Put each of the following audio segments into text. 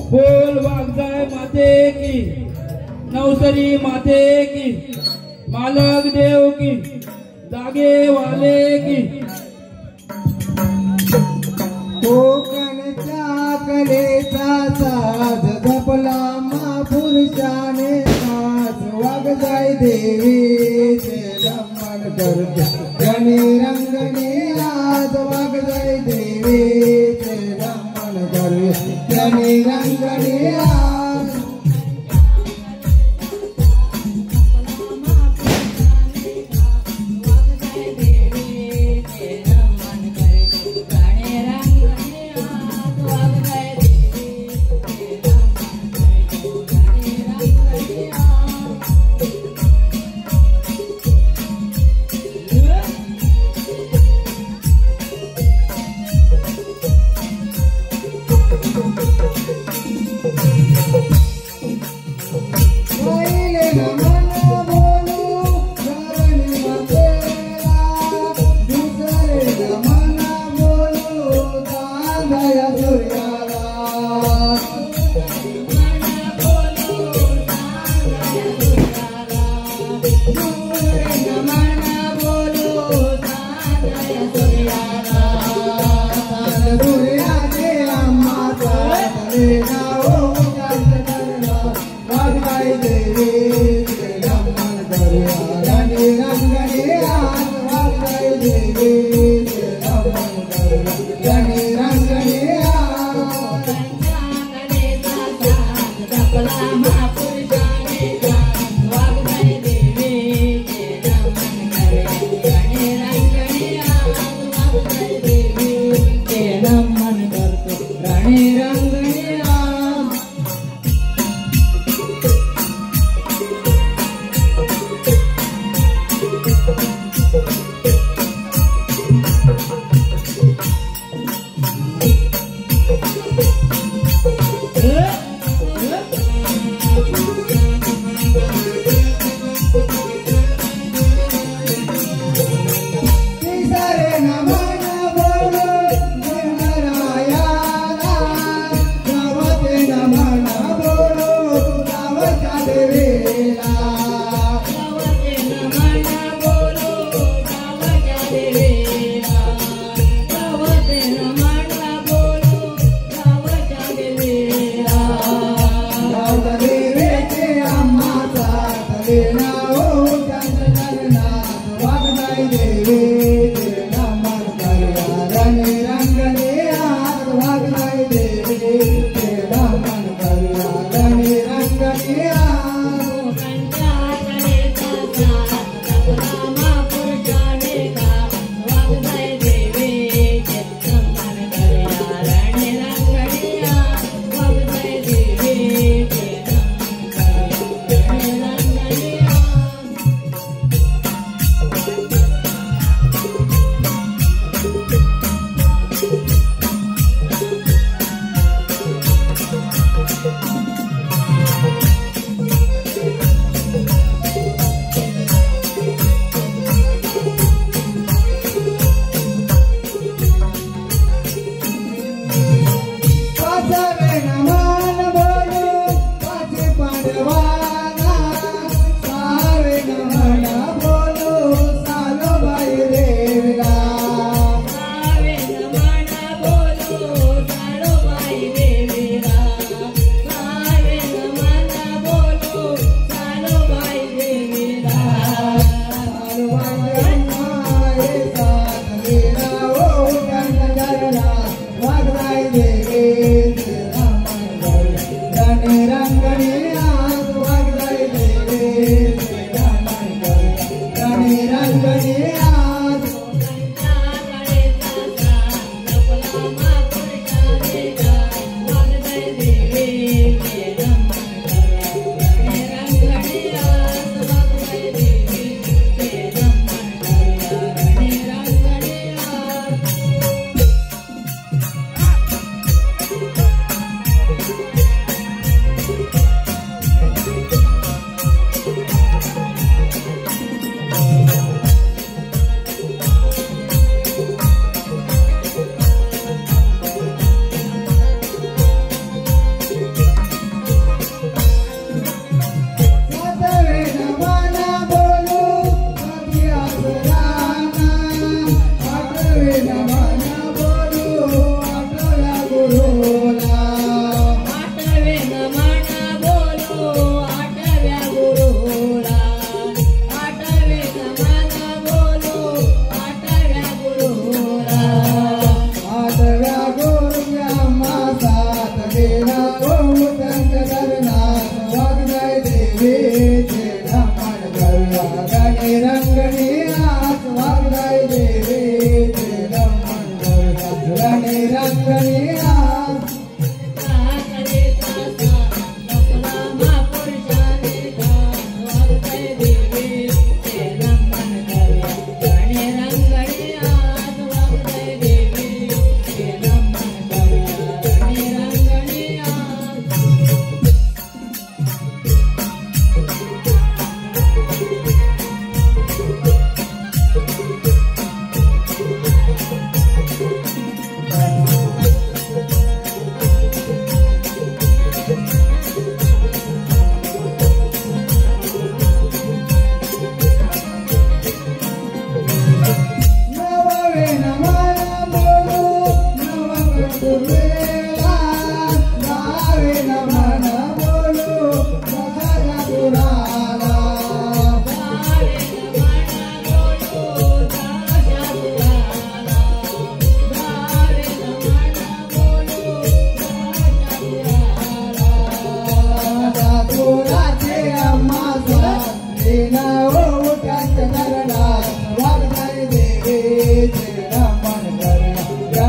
बोल वागजाय माते की, नवसरी माते की, मालक देव की, जागे वाले की। कोकणच्या कलेचा साज जपला महापुरुषाने साज वागजाय देवीचे नमन करते गणे रंगणे आज वागजाय देवीचे नमन करते गणे रंगणे आज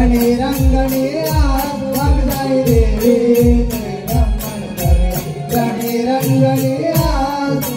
गणी रंगणी आज वागदाई देवीचे नमन करे गणी रंगणी आज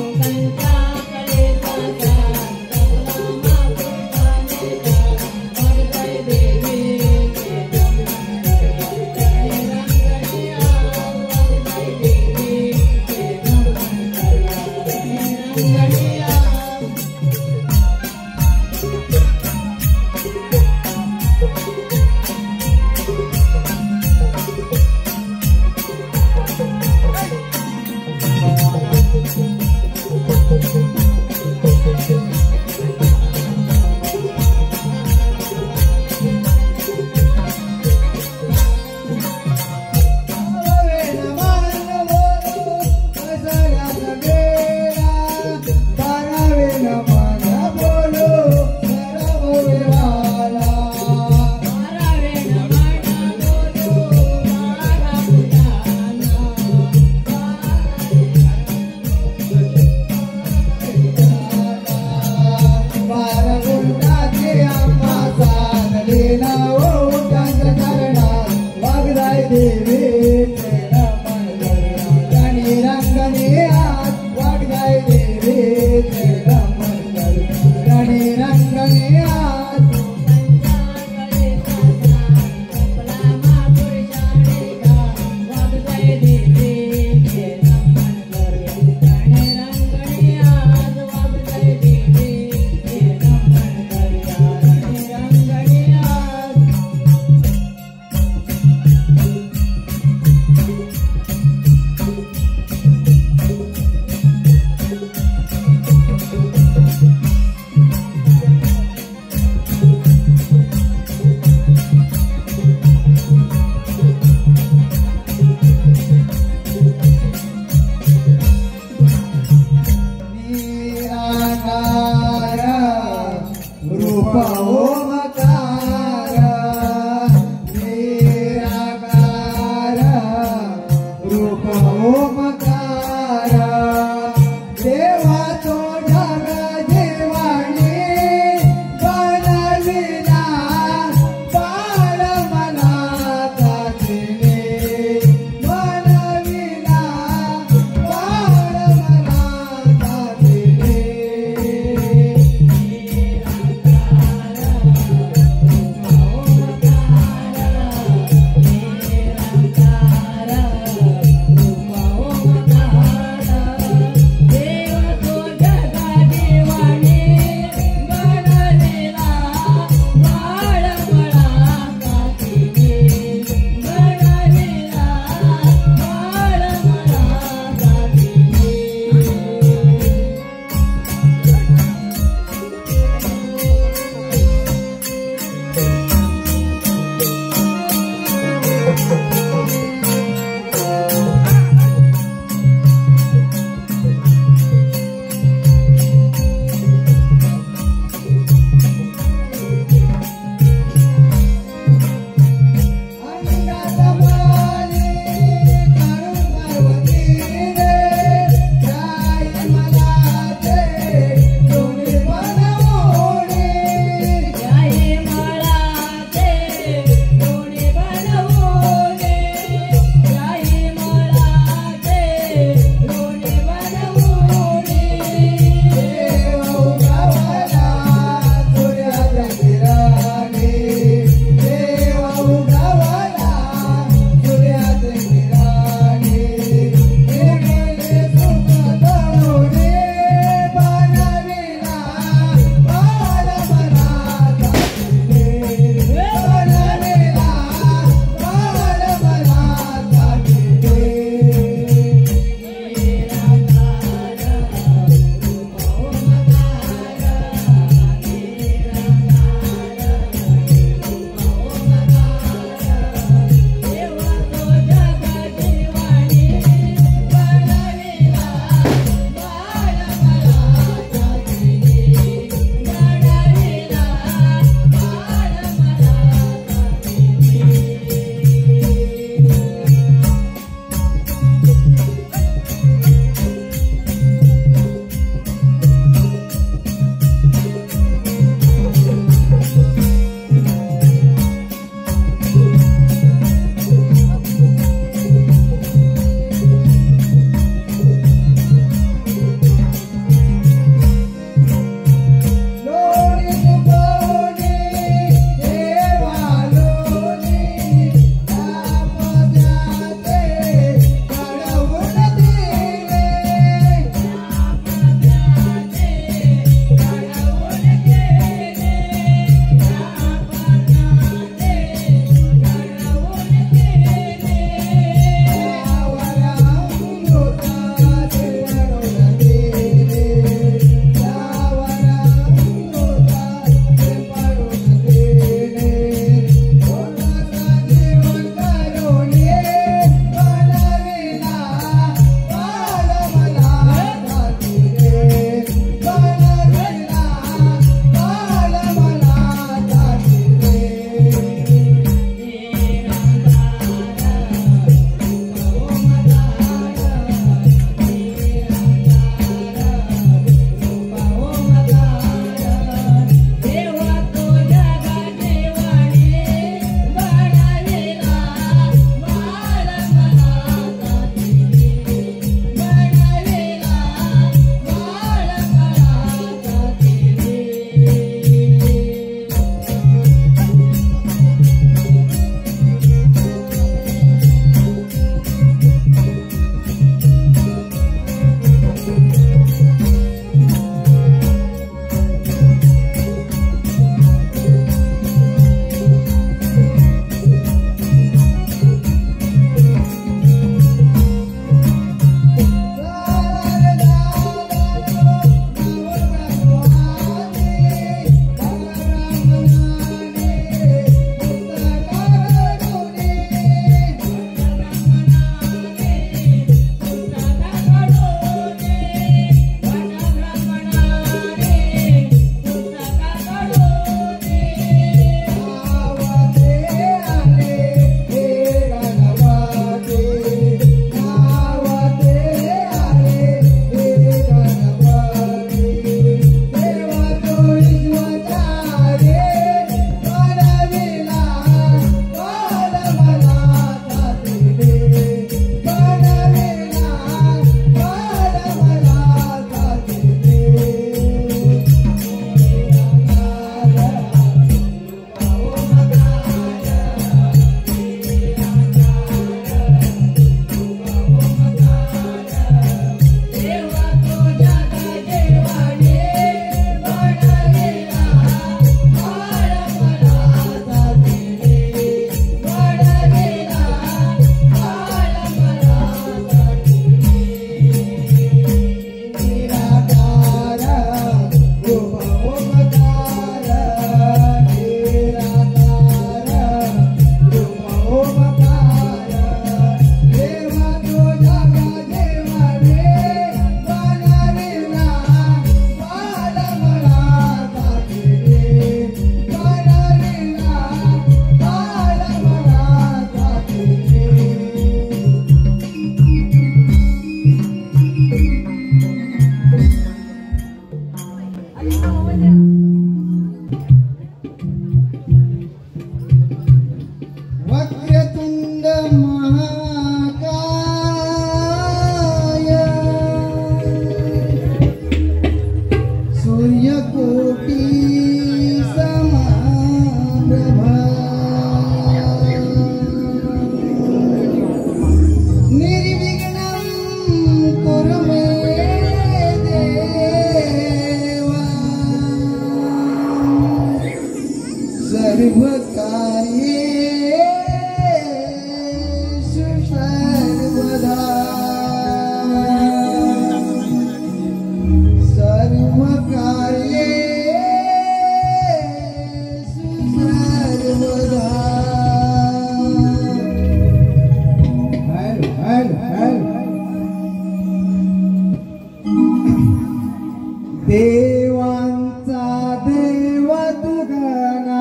देवांचा देव तू गणा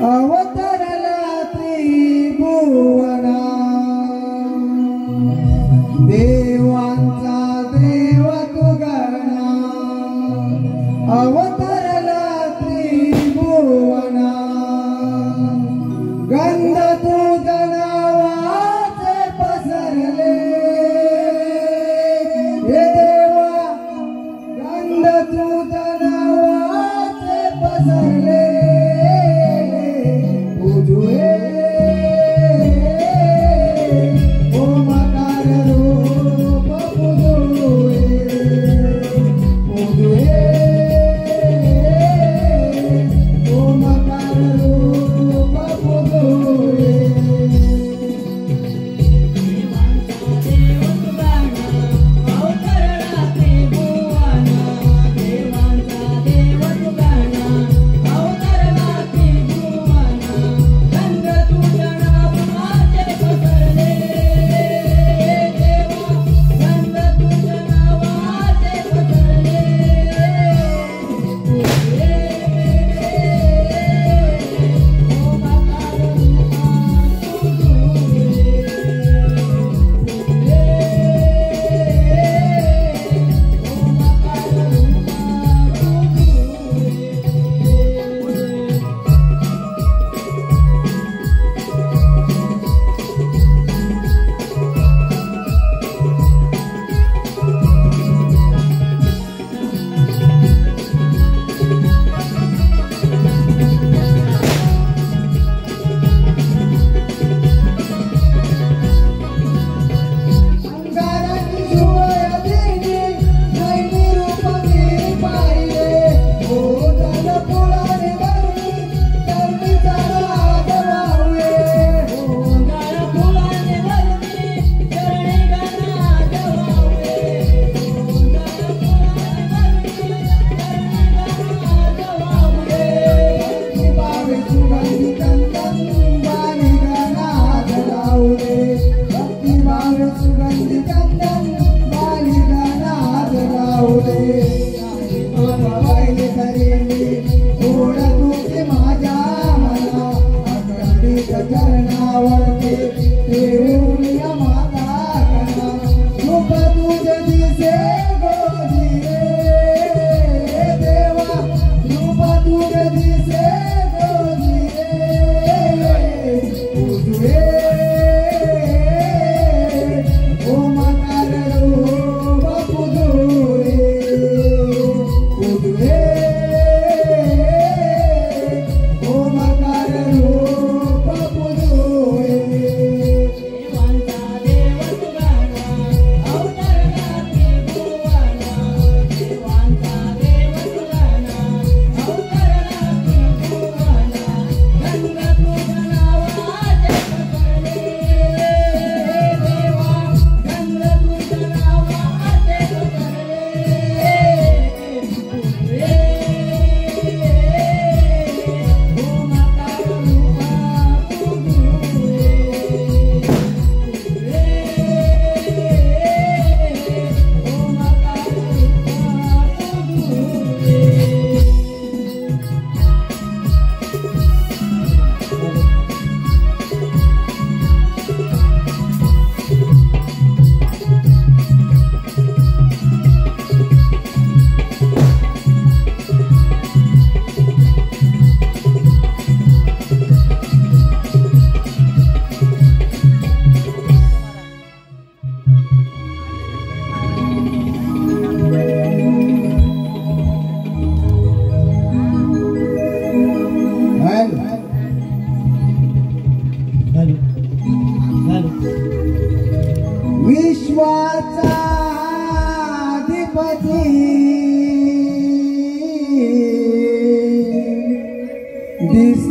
अवतरला त्रिभुवना देवांचा देव तू गणा अवतरला त्रिभुवना गंध तुझ्या नावाचे पसरले हे देवा गंध तुझ्या नावाचे पसरले पूजुए ओमकार रूप पूजुए पूजुए ओमकार रूप पूजुए देवांचा देव तुझा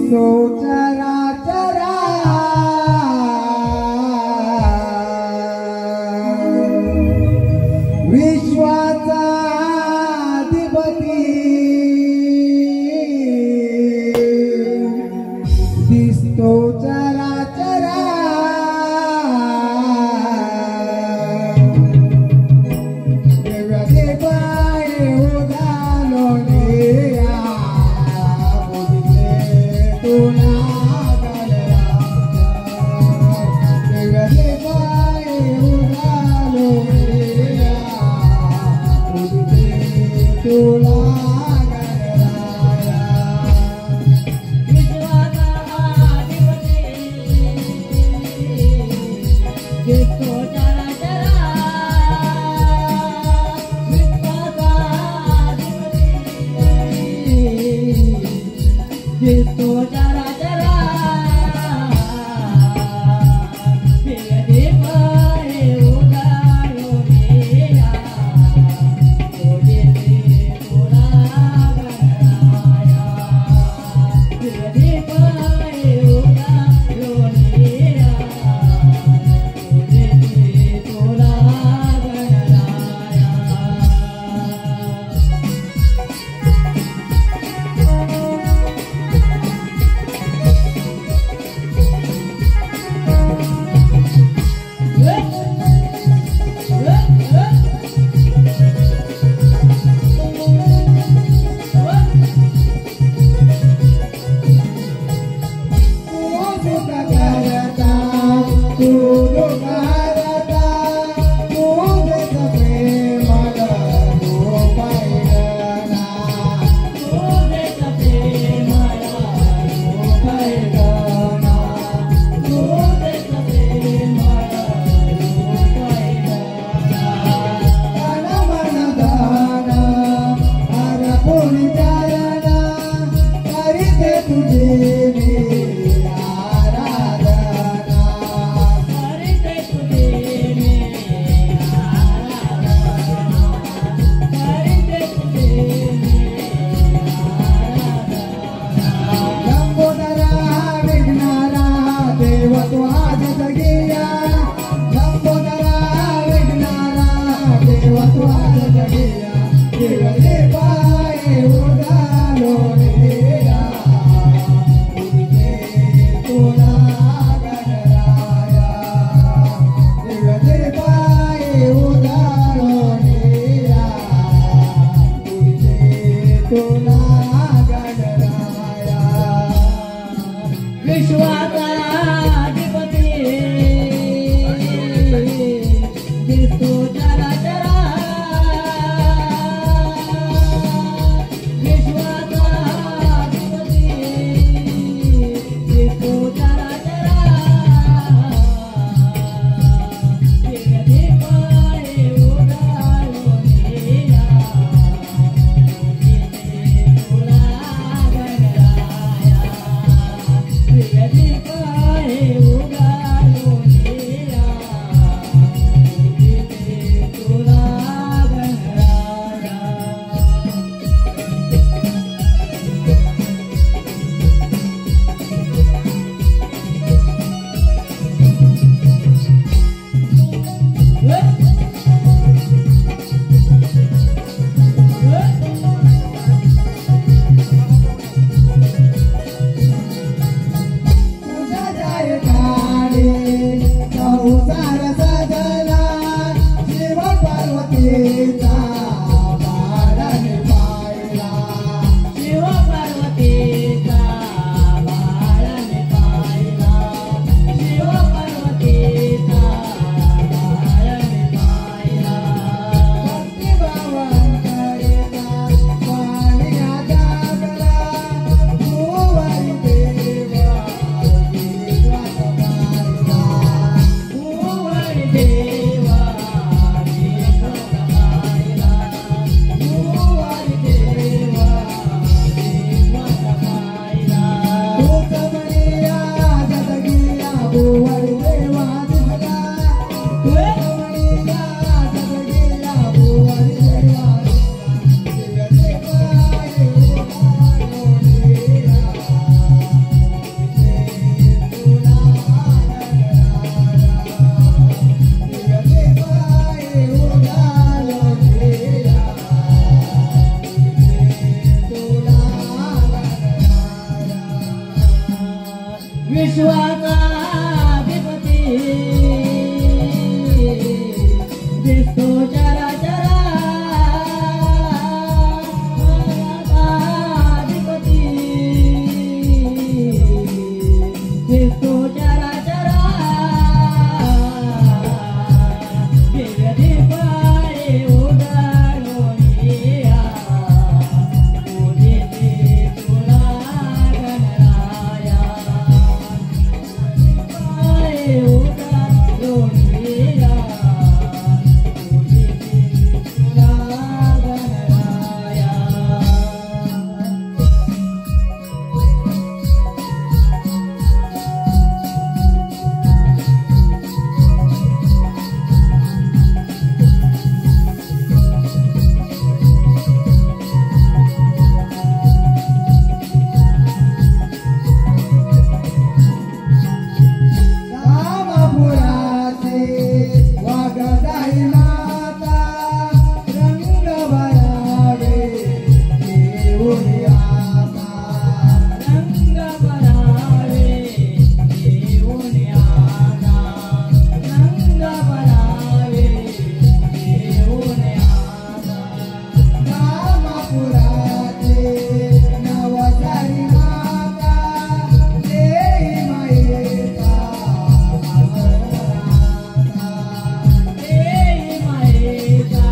दिसतो चराचरा विश्वाचा अधिपती दिसतो चराचरा Ready? विश्वाचा अधिपती दिसतो चराचरा अधिपती दिसतो चराचरा दिव्य दीपाळे उडालोनिया पूजिते तुला गणराया दीपाळे उडालोनिया पूजिते तुला गणराया रामपुराचे वागदाई माता रंग भरावे देऊन आता रंग भरावे देऊन आता रंग भरावे देऊन आता रामपुराचे नवसारी माता देई मायेचा देई मायेचा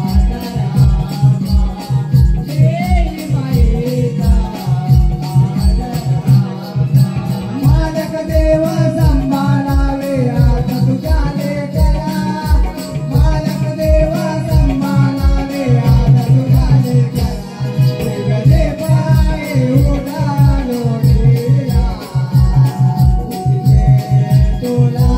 आदरामा देई मायेचा आदरामा मालक देव संभाळावे आता तुझ्या लेकरा मालक देव संभाळावे आता तुझ्या लेकरा वेगळे पाय उडालो गेला तुला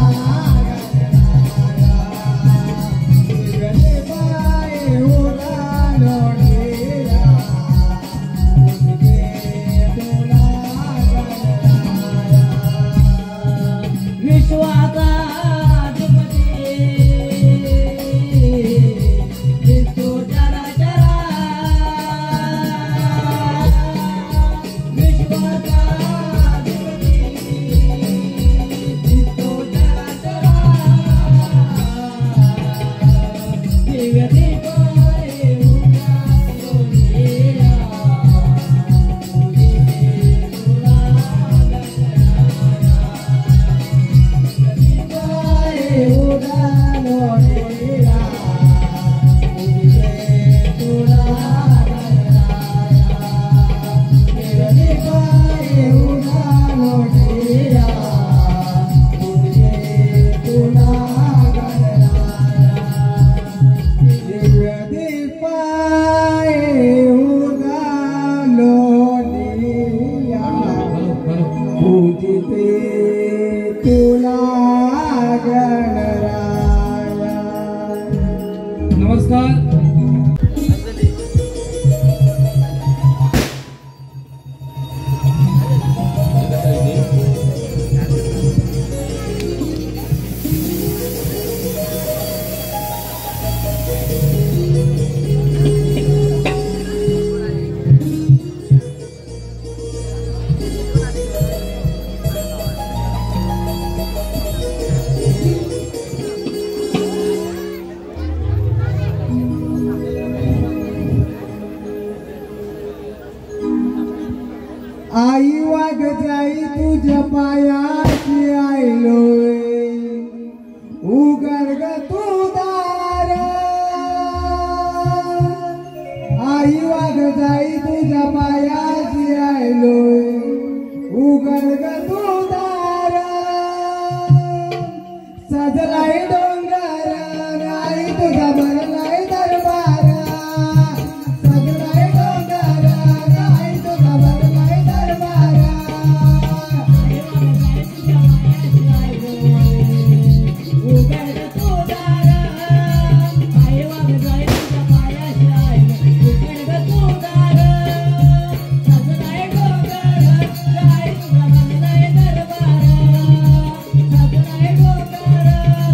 वेगळे पाय उडालो गेला तुला विश्वाचा अधिपती दिसतो चराचरा विश्वाचा अधिपती दिसतो चराचरा दिव्य दीपाळे उडालोनिया पूजिते तुला गणराया पाय उडालो गेला तुला वेगळे पाय उडालो गेला तुला वेगळे पाय उडालो गेला पूजिते तुला गणराया नमस्कार. आई वाग जाई तुझ्या पायाची आयलोय उघड ग तू दार आई वाग जाई तुझ्या पायाची आयलोय उघड ग तू दार सजलाय डोंगर आई तुझा भरलाय दरबार सजलाय डोंगर आई तुझा भरलाय दरबार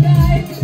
Bye.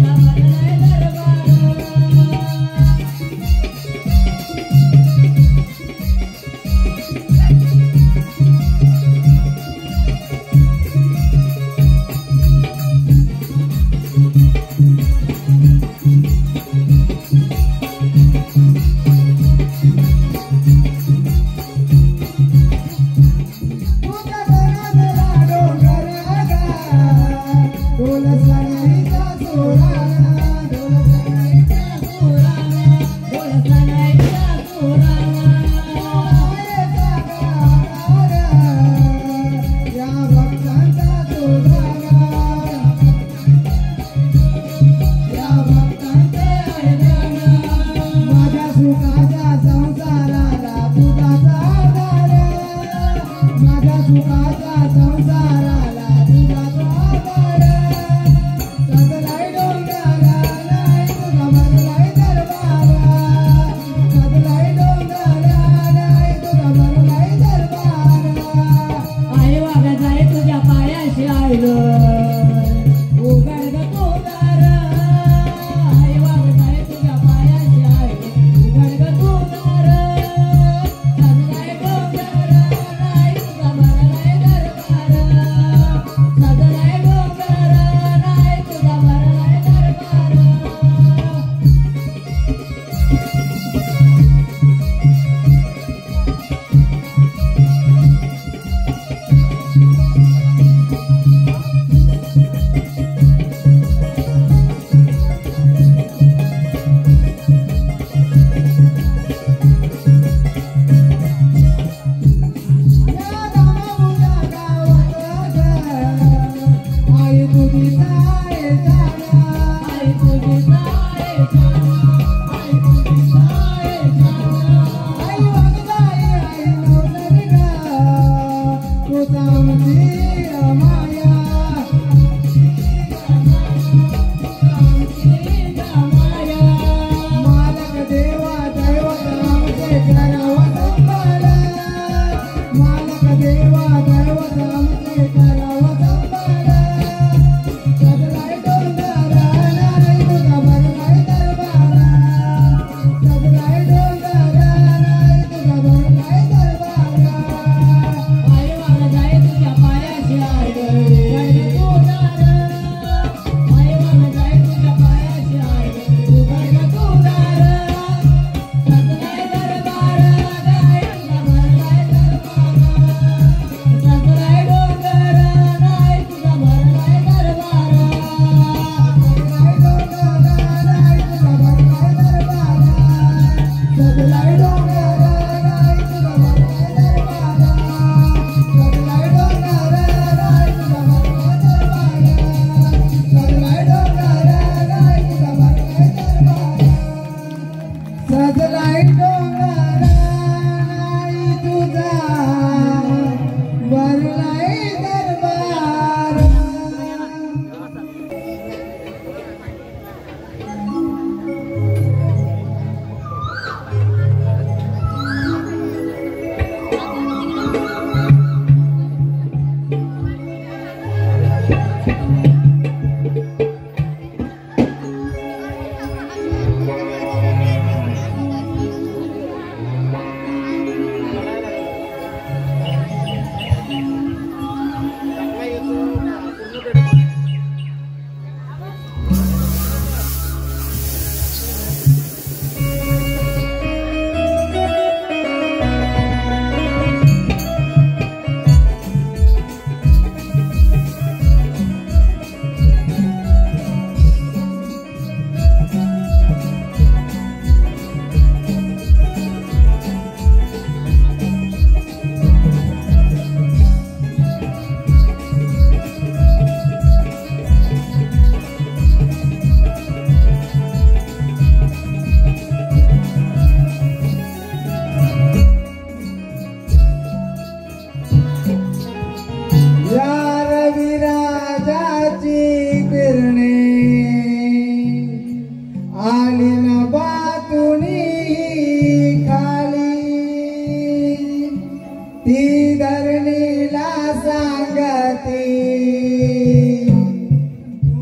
ती धरणीला सांगती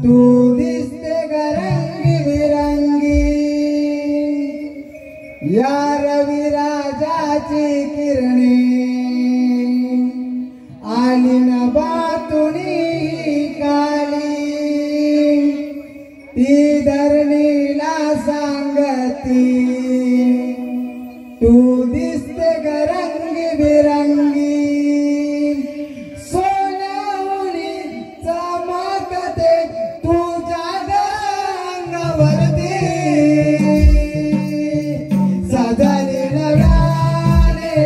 तू दिसते गरंगी बिरंगी या रविराजाची किरणे आली न बातुनी काली ती धरणीला सांगती तू दिसते गरंगी बिरंगी सोन्याहुनी चमकते तुझ्या अंगावरती सजली नव्याने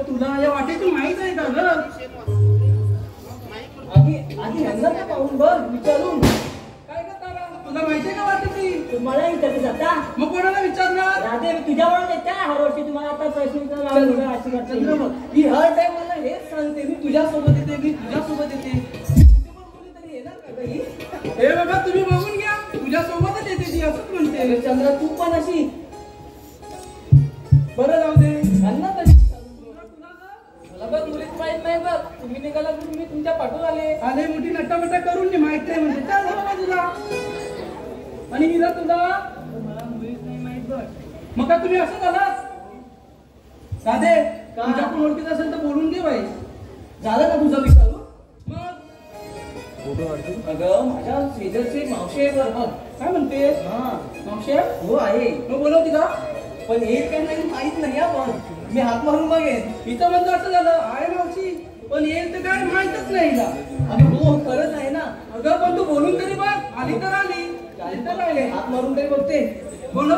तुला या वाटेतून माहित आहे का ग? आधी यांना का पाहून बघ विचारून. काय ग तारा, तुला माहिती आहे का वाटेची? तुम्हाला विचारते जाता मग कोणाला विचारणार? राधे मी तुझ्यावरून येते हर वर्षी तुम्हाला आता प्रश्न विचारला अशी चंद्रमल, करते. ही हर टाइम मला हेच सांगते मी तुझ्यासोबत येते मी तुझ्यासोबत येते. कुठे पण कोणीतरी येणार का ग ही? हे बाबा तुम्ही बघून घ्या, तुझ्या सोबतच येते ती असंच म्हणते. अरे चंद्र तू पण अशी बरं जाऊ दे. अन्ना कशी तुला ग? मला बघ मुलीच माहित नाही बघ. तुम्ही निघाला तुम्ही तुमच्या पाठून आले. आले मोठी नट्टामट्टा करून दे, माहित नाही म्हणजे चल बाबा तुला. आणि हिला तुला मला मुलीच नाही माहित बघ. मग का तुम्ही असं झालात? राधे का? तुझ्या कोण ओळखीत असेल तर बोलून घे बाई. झालं का तुझं विचारू? मग अगं माझ्या शेजारचे मावशी आहे बरं बघ. काय म्हणते? हा मावशी हो आहे. मग बोलवती का? पण एक काय नाही माहित नाही हा पण मी हात मारून बघेन. हिचं म्हणतं असं झालं आहे मावशी, पण येईल तर काय माहितच नाही हिला. अगं हो खरंच आहे ना. अगं पण तू बोलून तरी बघ, आली तर आली, आली तर राहिले. हात मारून तरी बघते. बोल.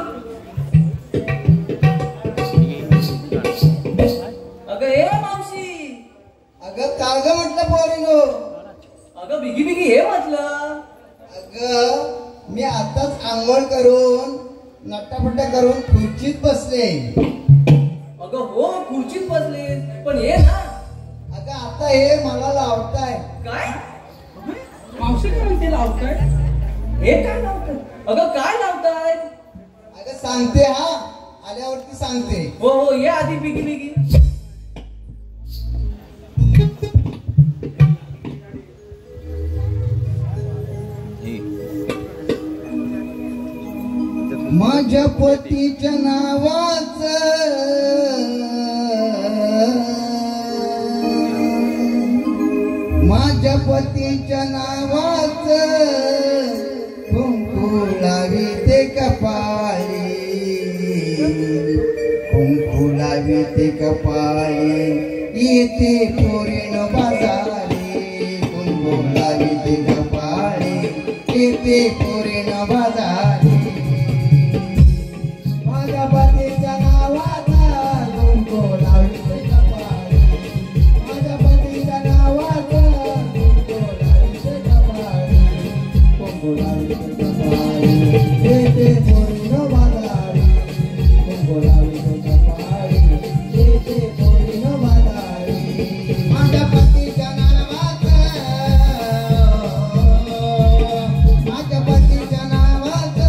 अगं ए मावशी. अगं काय ग म्हटलं पोरीनो? अगं बिगी बिगी हे म्हटलं. अगं मी आताच आंघोळ करून नट्टापट्टा करून खुर्चीत बसले. अगं हो खुर्चीत बसले पण ये ना. अगं आता हे मला लावताय. काय मावशी काय म्हणते लावताय? हे काय लावताय? अगं काय लावताय? अगं सांगते हा, आल्यावरती सांगते. हो हो ये आधी बिगी बिगी. माझ्या पतीच्या नावाच माझ्या पतीच्या नावाच कुंकू लावी ते कपाळी, कुंकू लावी ते कपाळी, येते पोरीन बाजारी, कुंकू लावी ते कपाळी, येते पोरीन बाजारी. माझ्या पतीच्या नावाचा कुंकू लावी ते कपाळी, माझ्या पतीच्या नावाचा कुंकू लावी ते कपाळी, कुंकू लावी ते कपाळी, येते पोरीन बाजारी, कुंकू लावी ते कपाळी, येते पोरीन बाजारी. माझ्या पतीच्या नावाचा, माझ्या पतीच्या नावाचा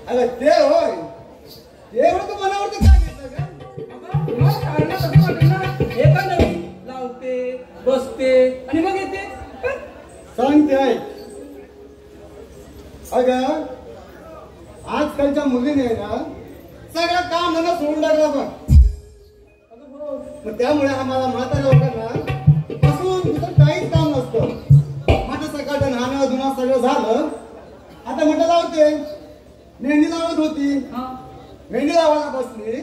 अगं ते होय ते होय, तू मनावरती काय घेतलं का? अगं, मग कारण कसं वाटेल ना, हे का नवीन लावते बसते आणि मग येते. सांगते आहे अगं, आजकालच्या मुलीने ना सगळं काम धंदा सोडून टाकला बघ. अगं हो, मग त्यामुळे आम्हाला म्हाताऱ्या लोकांना बसून तुझं काहीच काम नसतं. माझं सकाळचं नाणं धुणं सगळं झालं. आता म्हटलं लावते, मेहंदी लावत होती, हा मेहंदी लावायला बसली,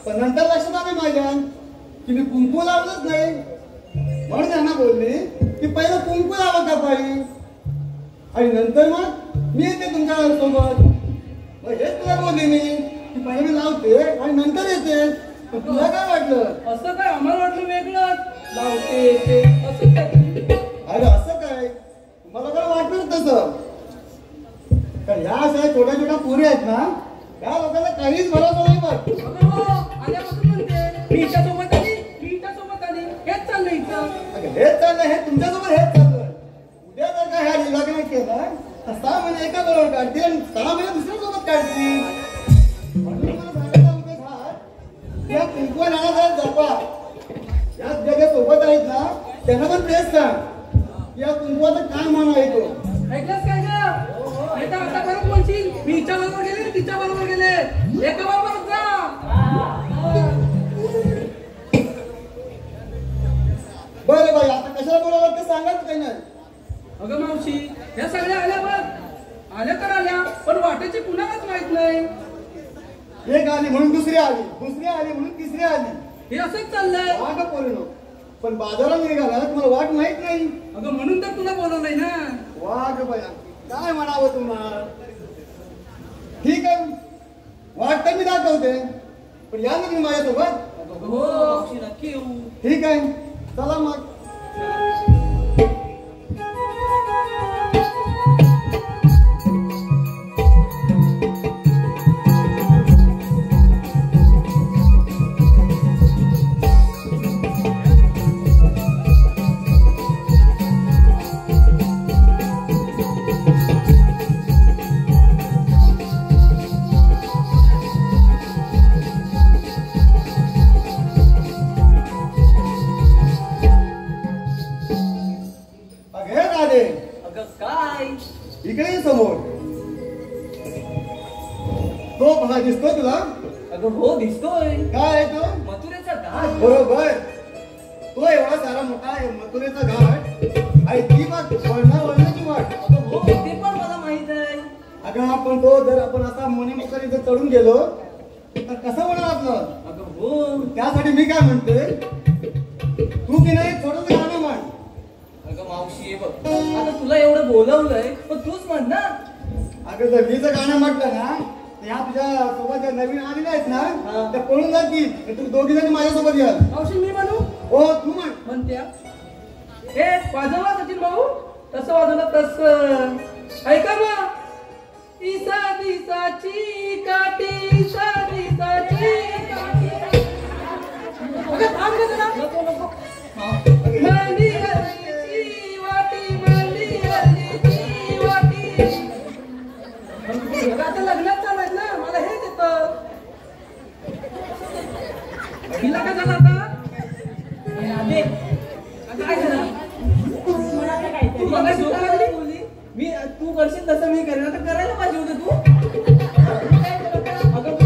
पण नंतर लक्षात आलं माझ्या की मी कुंकू लावलंच नाही. म्हणून त्यांना बोलली की पहिलं कुंकू लावा कपाळी आणि नंतर मग मी येते तुमच्या सोबत. मग हेच तुला बोलली मी की पहिले मी लावते आणि नंतर येते. पण तुला काय वाटलं? असं काय आम्हाला वाटलं वेगळं लावते येते असं काय. अरे असं काय, मला काय वाटलं तसं. कारण ह्या अशा छोट्या छोट्या पुरी आहेत ना, त्या लोकांना काहीच भरोसा नाही बघ. अगं हो, आल्यापासून म्हणते मी हिच्यासोबत आली, मी हिच्यासोबत आली, हेच चाललं हिचं. अगं हेच चाललं, हे तुमच्यासोबत हेच चाललं. उद्या जर का ह्या लग्न केलं तर 6 महिने एका बरोबर काढतील आणि 6 महिने दुसऱ्या सोबत काढतील. म्हणून मला सांगायचा उद्देश हा, त्या कुंकू नाना जपा. या जगात सोबत आहेत ना, त्यांना पण तेच सांग या कुंकवाचा काय मान आहे तो. ऐकलंस काय गं? नाही तर आता परत बोलशील मी हिच्या बरोबर गेले तिच्या बरोबर गेले, एका बरोबर जा. बरं बाई, आता कशाला बोलावं ते सांगा काही नाही. अगं मावशी, ह्या सगळ्या आल्या बघ, आल्या तर आल्या पण वाटेची कुणालाच माहित नाही. एक आली म्हणून दुसरी आली, दुसरी आली म्हणून तिसरी आली. हे असंच चाललंय. वाघ पोरीनो, पण बाजारात निघाला तुम्हाला वाट माहित नाही. अगं म्हणून तर तुला बोलवलंय ना. वाघ बया, काय म्हणावं तुम्हाला. ठीक आहे, वाट तर मी दाखवते, पण या ना तुम्ही माझ्यासोबत. अगं हो मावशी, नक्की येऊ. ठीक आहे, चला मग. अगं काय? इकडे ये समोर. तो पहा दिसतोय तुला? अगं हो दिसतोय. काय आहे तो? मथुरेचा घाट. बरोबर, तो एवढा सारा मोठा आहे मथुरेचा घाट आणि ती बाग वळणाची वाट. अगं हो ते पण मला माहित आहे. अगं आपण तो जर आपण असा मोनीमुखाने जर चढून गेलो तर कसं होणार आपलं? अगं हो. त्यासाठी मी काय म्हणते, तू की नाही थोडंसं गाणं म्हण. अगं मावशी बघ, आता तुला एवढं बोलवलंय पण तूच म्हण ना. अगं जर मी जर गाणं म्हटलं ना, ह्या तुझ्या सोबत ज्या नवीन आलेल्या आहेत ना, त्या पळून जातील. तुम्ही दोघी जणी माझ्यासोबत याल. मावशी मी म्हणू? हो तू म्हण. म्हणत्या हे वाजवला सचिन भाऊ, तसं वाजवलं तसं. ऐका मग, इसा दिसाची काठी, इसा दिसाची काठी. अगं थांब गं जरा. नको नको. मांडी हल्लीची वाटी, मांडी हल्लीची वाटी. अगं आता लग्नात चालत ना, मला हेच येतं. हिला काय झालं आता? काय झालं? तू मला झोप लागली? मी तू करशील तसं मी करेन. आता करायला पाहिजे होतं तू. अगं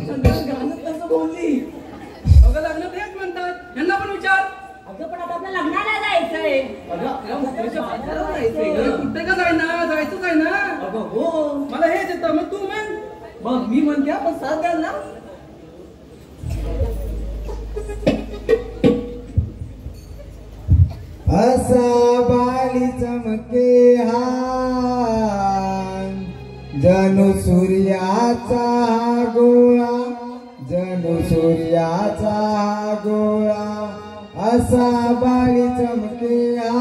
चंद्रन गाणं तसं बोलली. अगं लग्नात हेच म्हणतात, यांना पण विचार. अगं पण आता आपल्या लग्नाला जायचंय. अगं आपल्या मुलीच्या बाजारात जायचंय अरे गं. कुठे का जायना, जायचंच आहे ना. अगं हो. मला हेच येतं, मग तू म्हण. मग मी म्हणते आपण साथ द्याल ना. असा बाली चमके हा जणू सूर्याचा गोळा, जणू सूर्याचा गोळा. असा बाली चमके हा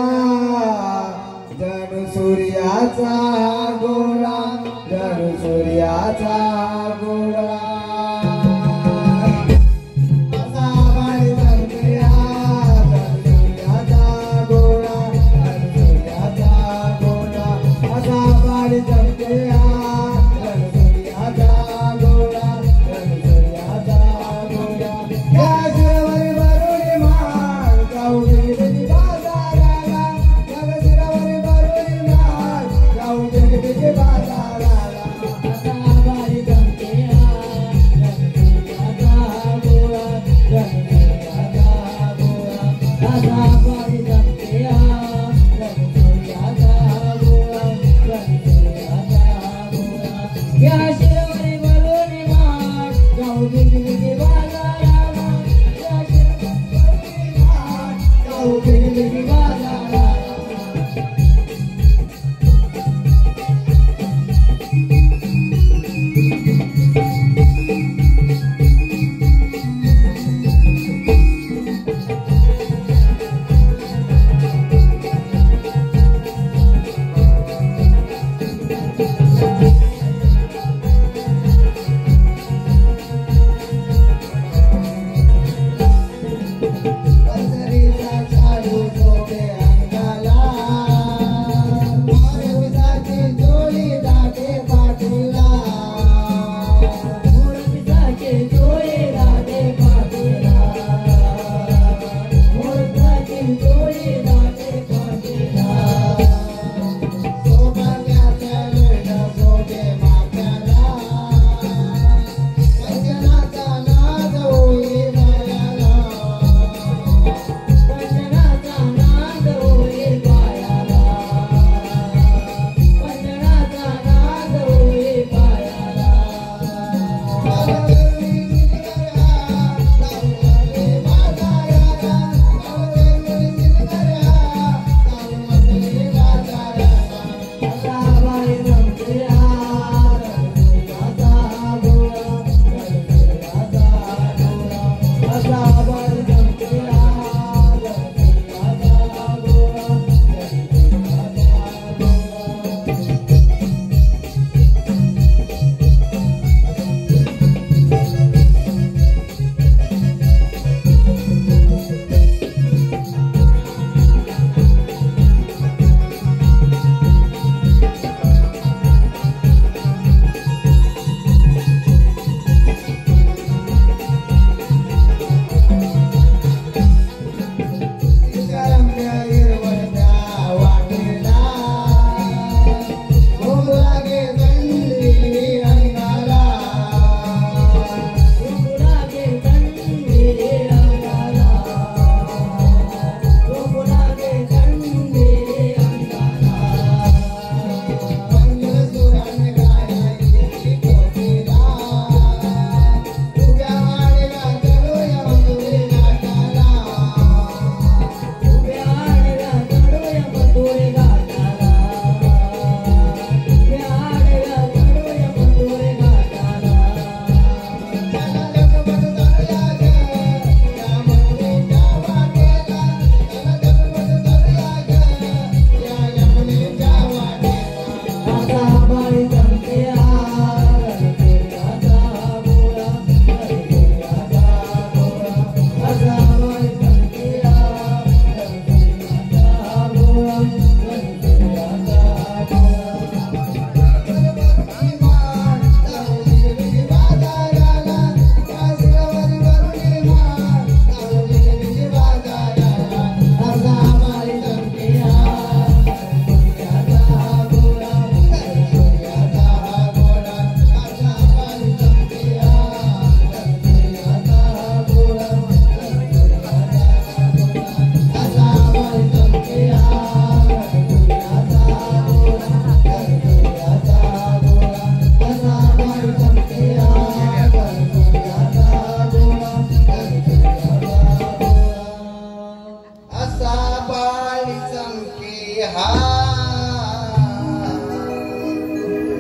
जणू सूर्याचा गोळा, जणू सूर्याचा गोळा. जमते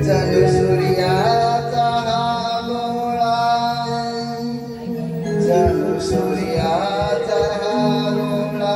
जणू सूर्याचा हा गोळा, जणू सूर्याचा हा गोळा.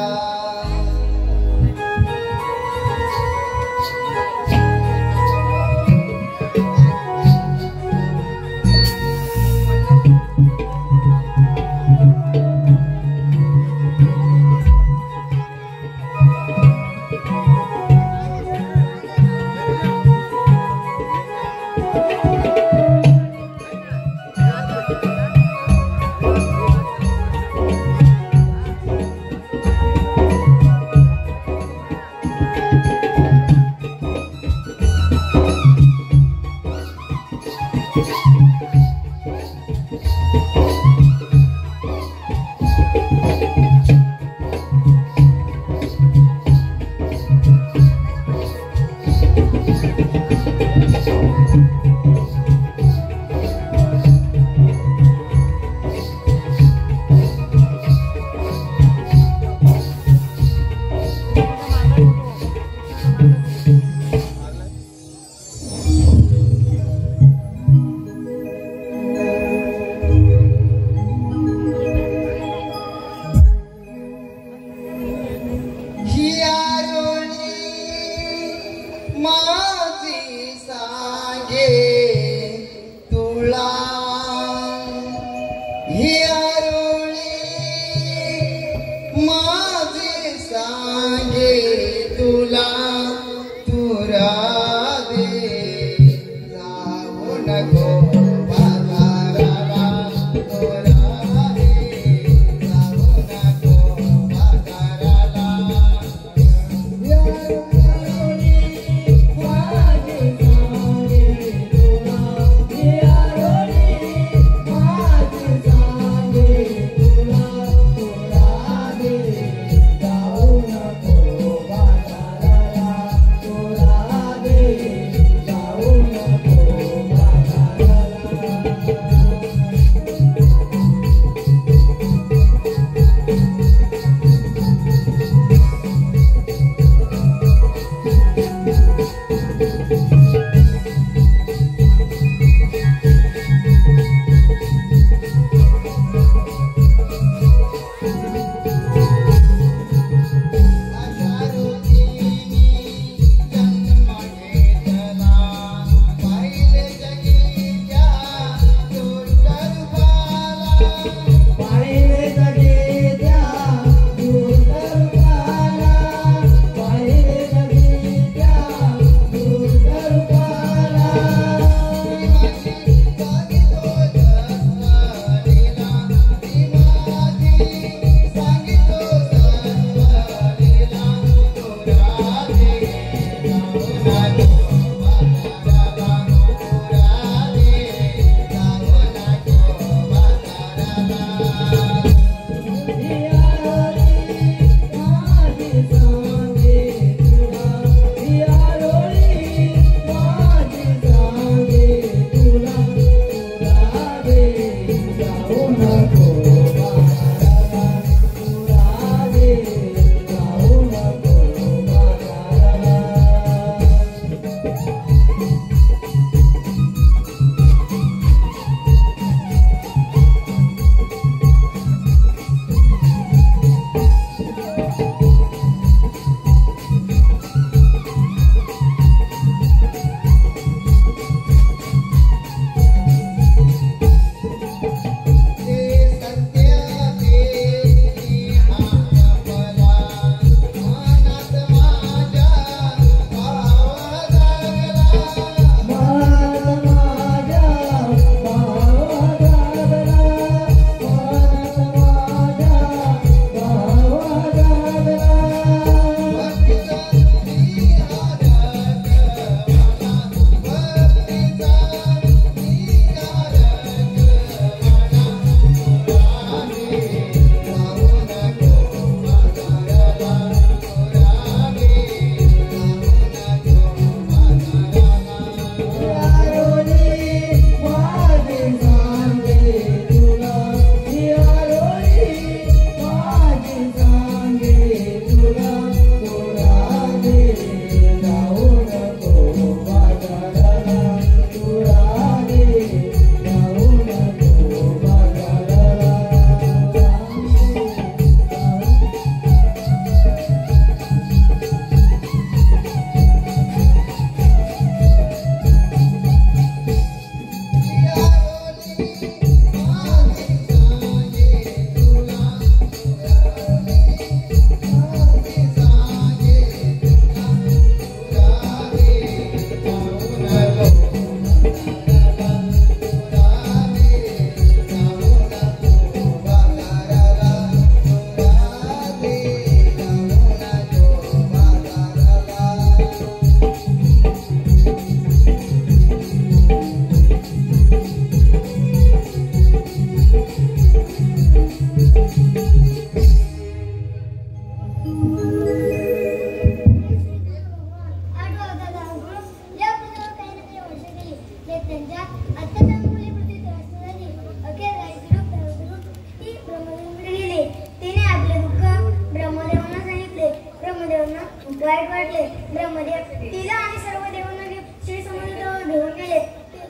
वाईट वाटले. ब्रह्मदेव तिला आणि सर्व देवांना श्री समुद्रावर घेऊन गेले.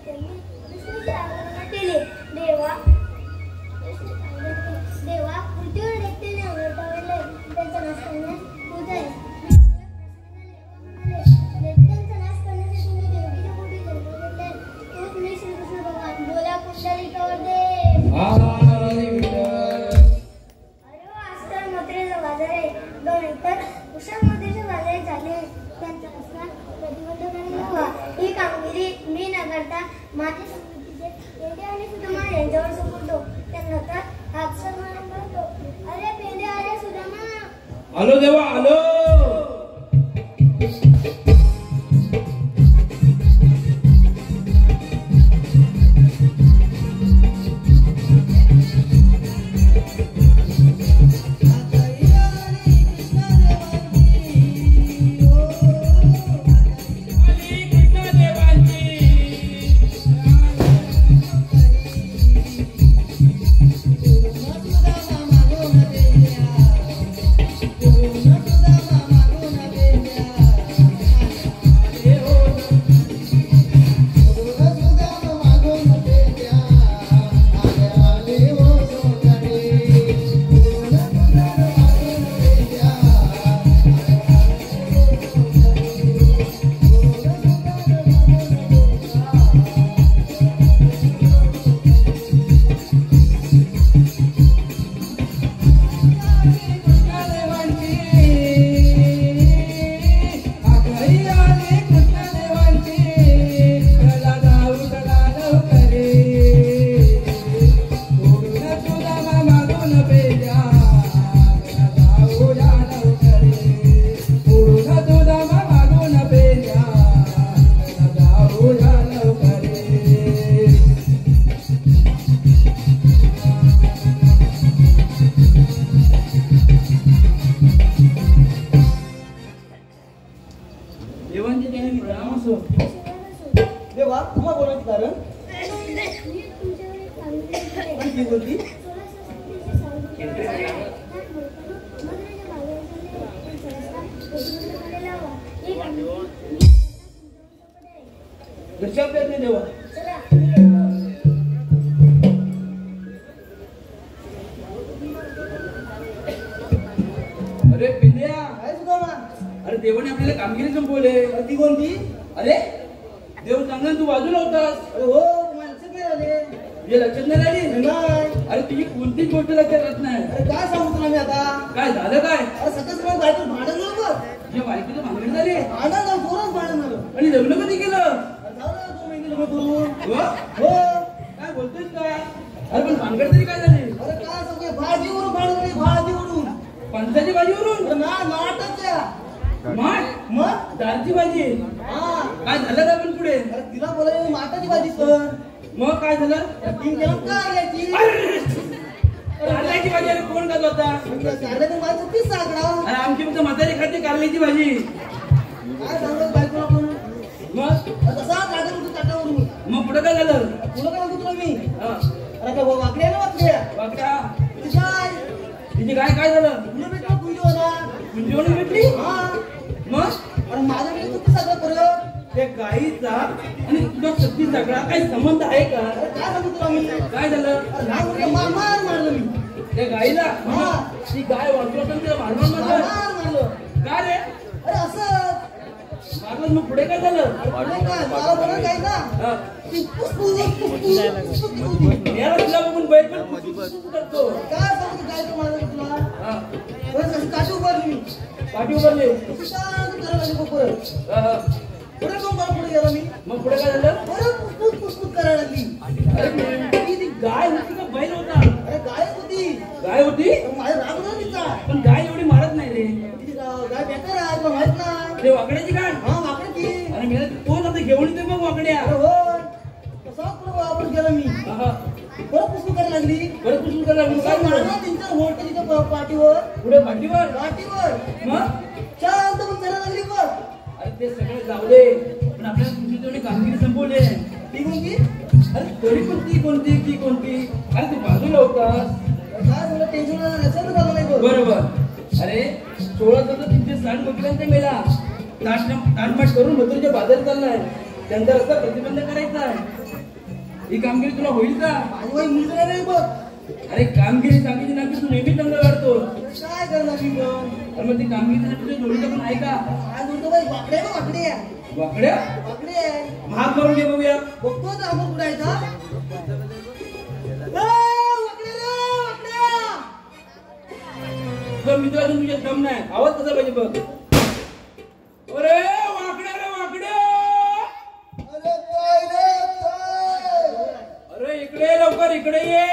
त्यांनी विष्णूची आराधना केली. देवा पृथ्वीवर देखील अवतरले. त्यांचा नाश करण्यास तूच आहे. दैत्यांचा नाश करण्यासाठी मी देवकीच्या पोटी जन्म घेतलाय. तूच मी श्रीकृष्ण भगवान. बोला कुंडलिकावर दे. अरे आज तर मथुरेचा बाजार आहे. दोन एकतर कुशल मथुरेचे बाजार झाले. त्यांचा असणार आलो देवा आलो. देवा तुम्हाला बोलायचं कारण आणखी बोलती घरच्या प्रयत्न देवा. अरे पिंड्या, काय सुद्धा अरे देवाने आपल्याला कामगिरी संपवले. ती कोणती? अरे देव चांगला तू बाजूला होतास. अरे हो तुम्हाला लक्षात नाही आले. तुझ्या लक्षात नाही आली. नाही. अरे तुझी कोणतीच गोष्ट लक्षात राहत नाही. अरे काय सांगू तुला मी आता? काय झालं काय? अरे सकाळ सकाळ बायको भांडण झालं. तुझ्या बायकोचं भांडण झाले भांडण झालं, जोरात भांडण झालं. आणि लग्न कधी केलं? अरे झालं 2 महिने लग्न करून. हो? हो. काय बोलतोयस काय? अरे पण भानगड तरी काय झाली? अरे काय सांगू भाजीवरून भांडण झाली, भाजीवरून. पंचाची भाजीवरून? अरे ना नाटकच्या. माठ? मग दालची भाजी? हा. काय झालं का पण पुढे? अरे तिला बोलायला माटाची भाजी कर. मग काय झालं? तीन केलं काय यायची? कारल्याची भाजी. अरे कोण खात होता? कारल्याची भाजी तीच साकडा. अरे आमची फक्त म्हातारी खाते कारल्याची भाजी. काय सांगत बायको आपण? मग कसा काढत होतो ताटावरून? मग पुढे काय झालं? तुला काय म्हणतो तुला मी? हा. अरे काय वाकड्या ना वाकड्या? वाकड्या काय? तिची काय झालं? तुला भेटला कुंजी होता. कुंजीवरून भेटली? हा. मग अरे माझ्याकडे तू सगळं परत. त्या गाईचा आणि तुझा सत्ती सगळा काही संबंध आहे का? अरे काय सांगू तुला मी? काय झालं? अरे लहान मुलीला मारलं मी. त्या गाईला? हा. ती गाय वाचू असताना तिला मारणार नव्हतं? मारलं. का रे? अरे असं मारलं मग पुढे काय झालं? पुढे काय मला बरं काय ना हा. ती पुसपुस याला तुला बघून बैल पण कुठून करतो. काय सांगतो काय तू मला तुला? हा. परत कशी काठी उभारली मी. पाठी उभारली. शांत करायला लागली परत. हा, हा. पुढे जाऊन मला पुढे गेला मी. मग पुढे काय झालं? परत पुसपुस करायला लागली. अरे नेमकी ती गाय होती का बैल होता? अरे गाय होती. गाय होती? अरे माझ्या राग होता तिचा. पण गाय एवढी मारत नाही रे. तिची गाय बेकार आहे तुला माहित नाही. ते वाकड्याची गाय? हा वाकड्याची. अरे मी कोण आता घेऊन येते मग वाकड्या? अरे हो कसा पुढे वापस गेला मी. हा, हा. परत पुसपुस करायला लागली. परत पुसून करायला लागली. काय मारला झालं? त्यांच्या होट तिच्या पाठीवर. पुढे पाठीवर? पाठीवर मग शांत पण करायला लागली बघ. अरे ते सगळं जाऊ दे, पण आपल्याला तुझी तेवढी कामगिरी संपवली. ती कोणती? अरे तरी पण ती कोणती? अरे तू बाजूला होतास. काय झालं टेन्शन लक्षात झालं नाही बघ. बरोबर. अरे 1660 वकिलांचा मेला ताटमाट करून मथुरेच्या बाजारात चाललाय. त्यांचा रस्ता प्रतिबंध करायचा आहे. ही कामगिरी तुला होईल का? माझी बाई मुलगा नाही बघ. अरे कामगिरी सांगितली ना की तू नेहमी चांगलं काढतो. काय करणार मी मग? अरे मग ती कामगिरी तुझ्या जोडीचं पण आहे का? काय बोलतो बाई वाकडे आहे ना वाकडे आहे. वाकड्या वाकडे आहे. महाग करून घे बघूया. बघतो तर आपण कुठे आहे का? वाकडे रे वाकड्या. तुझा मित्र अजून तुझ्या दम नाही. आवाज कसा पाहिजे बघ. अरे वाकड्या रे वाकड्या. अरे काय रे काय? अरे इकडे ये, लवकर इकडे ये.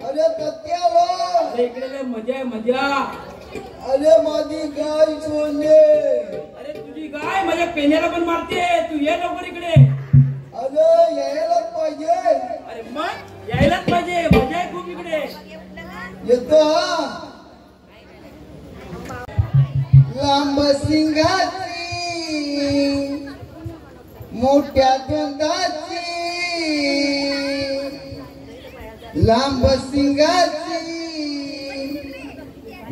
अरे कत्या लो. अरे इकडे लय मजा आहे मजा. अरे माझी गाय सोडले. अरे तुझी गाय माझ्या पेन्याला पण मारते. तू ये लवकर इकडे. अरे यायलाच पाहिजे. अरे मग यायलाच पाहिजे. मजा आहे खूप इकडे. येतो हा. लांब सिंगाची मोठ्या दोंडाची, लांब सिंगाची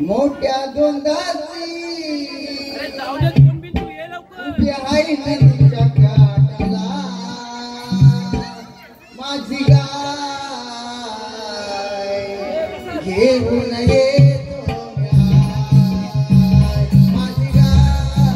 मोठ्या दोंडाची, अरे जाऊ दे कोण बी तू ये लवकर. उभी आहे नदीच्या काठाला माझी गाय घेऊन येतो म्या. माझी गाय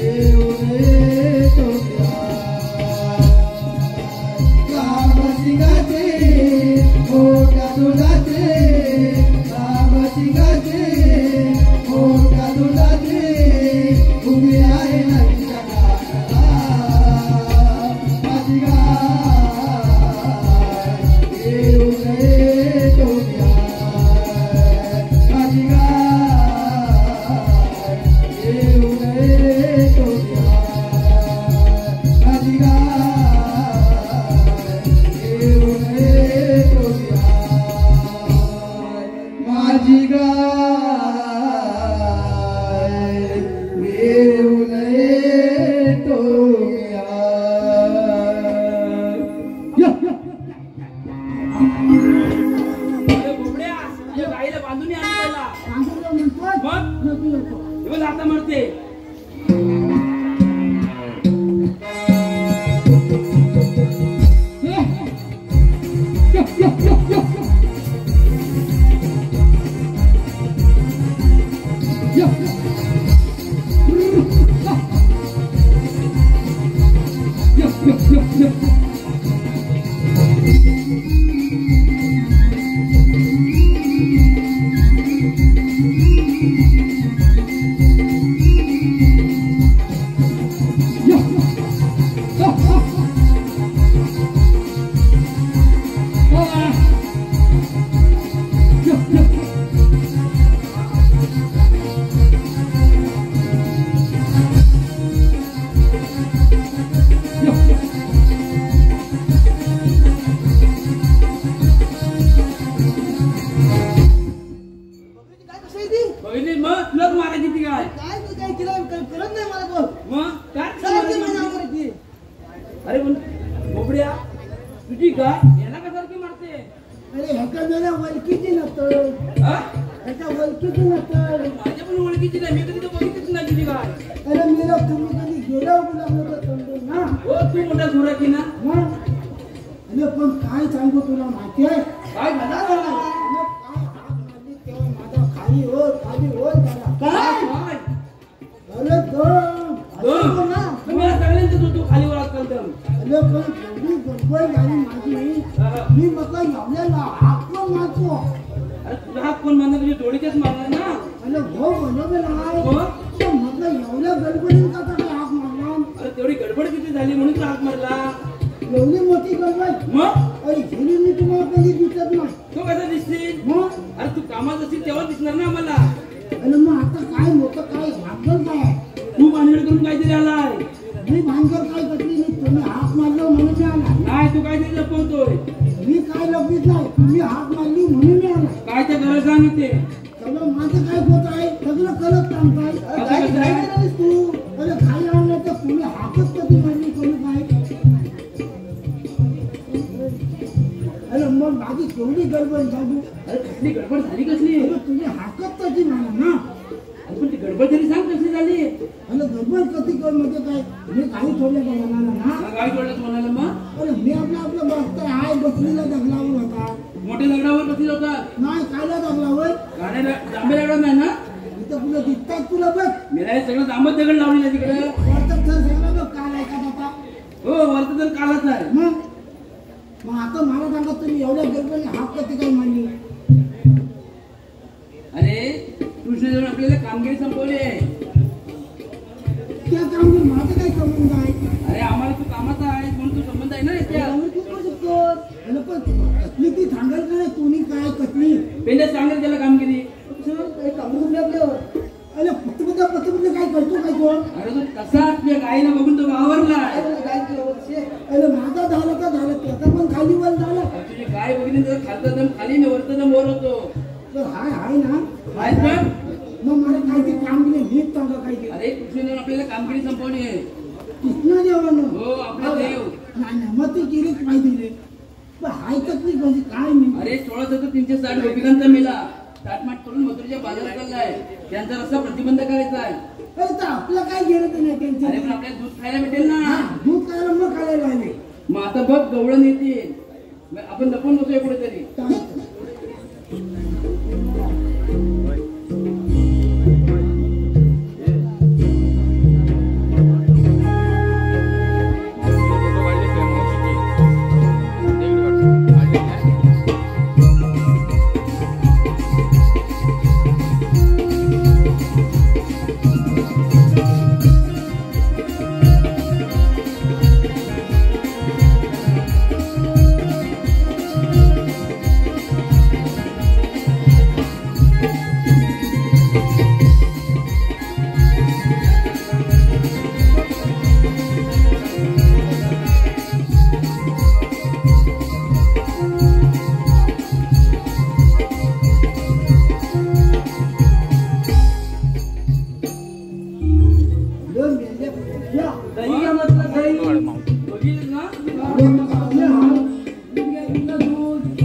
घेऊन येतो म्या. लांबची गाठी मोठ्या दोंडाची, लांबची गाठी मोठ्या दोंडाची, उभी आहे नदीच्या काठाला माझी गाय घेऊन येतो लाथा मारते. अरे बोबड्या तुझी गाय याला कसारखी मारते. अरे ह्याच्या जरा वळखीची नसतं. ह्याच्या वळखीची नसतं. माझ्या पण ओळखीची नाही. मी कधी तर बघितलीच नाही तुझी गाय. अरे मेला तुम्ही कधी गेला लागलो तर समजेल ना. हो तू मोठा सुराकी ना. अरे पण काय सांगू तुला माहिती आहे काय मला तेव्हा माझा खाली हो झाला. काय अरे तुम्ही सगळ्यांचं तू खाली वर आजकाल तर. अरे पण एवढी गडबड झाली माझी. मी म्हटलं एवढ्याला हात पण मारतो. अरे तुझा हात कोण मारणार. तुझे डोळीचेच मारणार ना. अरे हो बरोबर आहे. म्हटलं एवढ्या गडबडीत का हात मारला. अरे तेवढी गडबड किती झाली म्हणून तुला हात मारला. एवढी मोठी गडबड. मग अरे गेली मी तुम्हाला कधी दिसत नाही. तो कसा दिसतील. मग अरे तू कामात असतील तेव्हा दिसणार ना आम्हाला. अरे मग आता काय मोठं काय भानगड काय. तू भानगड करून काहीतरी आलाय. मी भानगड काय करली नाही. तुम्ही हात मारलो म्हणून मी आला. नाही तू काहीतरी लपवतोय. मी काय लपवीत नाही. तुम्ही हात मारली म्हणून मी आला. काय त्या घराला सांगितले. सगळं माझं काय होत आहे सगळं करत सांगताय. तू अरे खाली आणलं तर तुम्ही हातच कधी मारली कोणी काय. अरे मग माझी केवढी गडबड झाली. अरे कसली गडबड झाली कसली. अरे तुम्ही हाकत कधी मारा ना. अरे पण ती गडबड तरी सांग कसली झाली. अरे गडबड कधी कर म्हणजे काय मी काही थोडं का म्हणाला ना. गाडी तोडल्याच म्हणाला मग. अरे मी आपलं बसतोय हाय बसलेला दगडावर होता. मोठ्या दगडावर बसली होता. नाही कायला दगडावर गाड्या जांभे दगडावर नाही ना. इथं तुला दिसतात तुला बघ. मेला सगळं जांबत दगड लावलेलं आहे तिकडे. वरचं सर सगळं बघ काल आहे का बाबा. हो वरती तर कालाच आहे. मग आता मला सांगा तुम्ही एवढ्या गडबडीने हात कधी काय मांडली. अरे कृष्णदेव आपल्याला कामगिरी संपवली आहे. त्या कामगिरी माझं काय संबंध आहे. अरे आम्हाला तू कामाचा आहे म्हणून तू संबंध आहे ना त्या. अरे पण कसली ती सांगाल का कोणी काय कसली. पहिले सांगेल त्याला कामगिरी. अरे पतबद्ध काय करतो काय कोण. अरे तू कसा आपल्या गायीला बघून तो वावरला. अरे माझा झालं का झालं त्याचा पण खाली वर झाला. तुझी गाय बघितली तर खालचा दम खाली न वरचा दम वर होतो. तर हाय ना माहित पण मग मला काहीतरी कामगिरी नीट सांगा काय. अरे कृष्णदेव आपल्याला कामगिरी संपवली आहे. कृष्णदेवानं हो आपला देव. नाही मग ती केलीच पाहिजे. पण हाय कसली म्हणजे काय मी. अरे 16,360 गोपिकांचा मेला ताटमाट करून मथुरेच्या बाजारात चाललाय. त्यांचा रस्ता प्रतिबंध करायचा आहे. अरे तर आपलं काय गेलं तर नाही त्यांचं. अरे पण आपल्याला दूध खायला भेटेल ना. दूध खायला मग खायला लागले. मग आता बघ गवळण येते. आपण लपून बसूया कुठेतरी.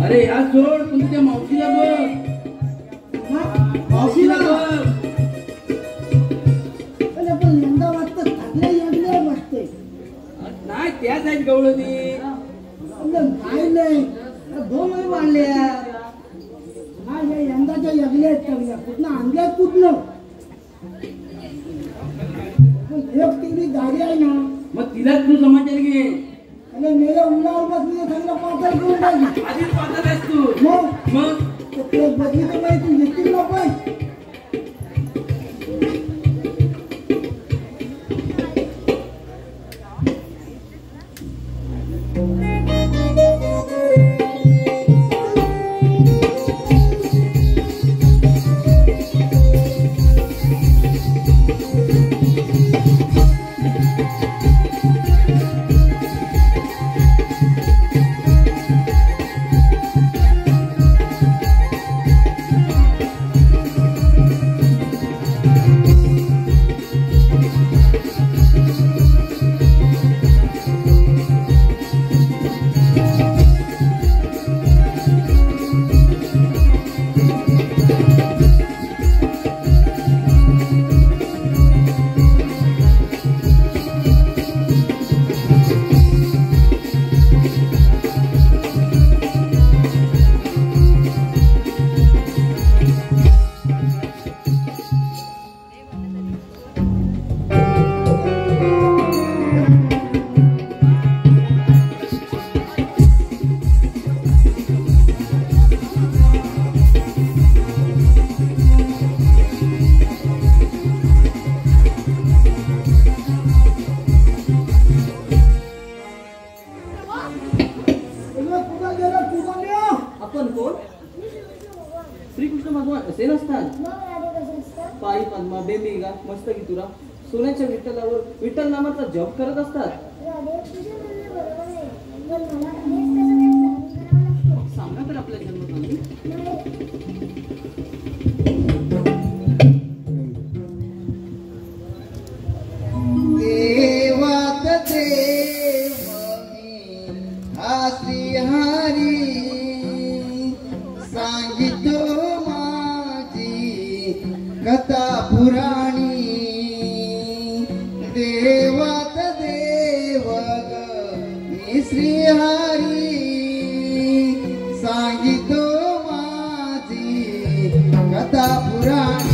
अरे या सोड तुमच्या मावशीला बघ. मावशीला बघ. काय जाईल गवळणी काय नाही 2 महिने वाढल्या माझ्या यंदाच्या यगल्या आहेत चांगल्या कुठनं आणल्यात कुठनं एक तिकडे गाडी आहे ना मग तिलाच तू समाचार घे आणि मेल्या उन्हावर बसली चांगला पातळ घेऊन टाकी आधीच पाहत आहेस तू मग ते बघितलं नाही तू येतील ना पण आपण कोण श्रीकृष्ण भगवान असे नसतात पायी पद्मा बेबिगा मस्त की तुरा सोन्याच्या विठ्ठलावर विठ्ठल नामाचा जप करत असतात सांगा तर आपल्या जन्मतांनी देवात देव हा श्रीहरी सांगितो माझी कथा पुराणी देवात देव मी श्रीहरी सांगितो माझी कथा पुराणी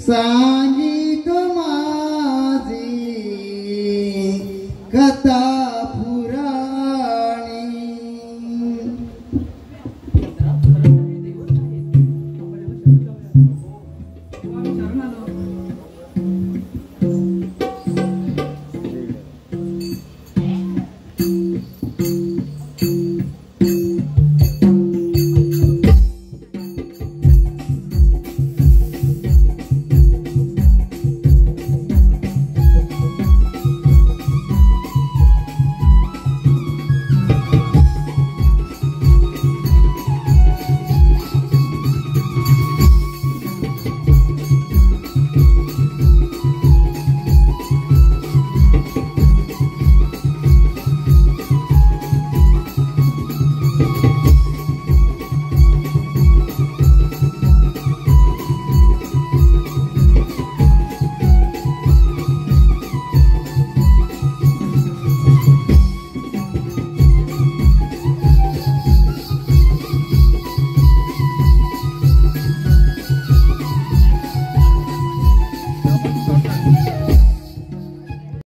सांगित माझी कथा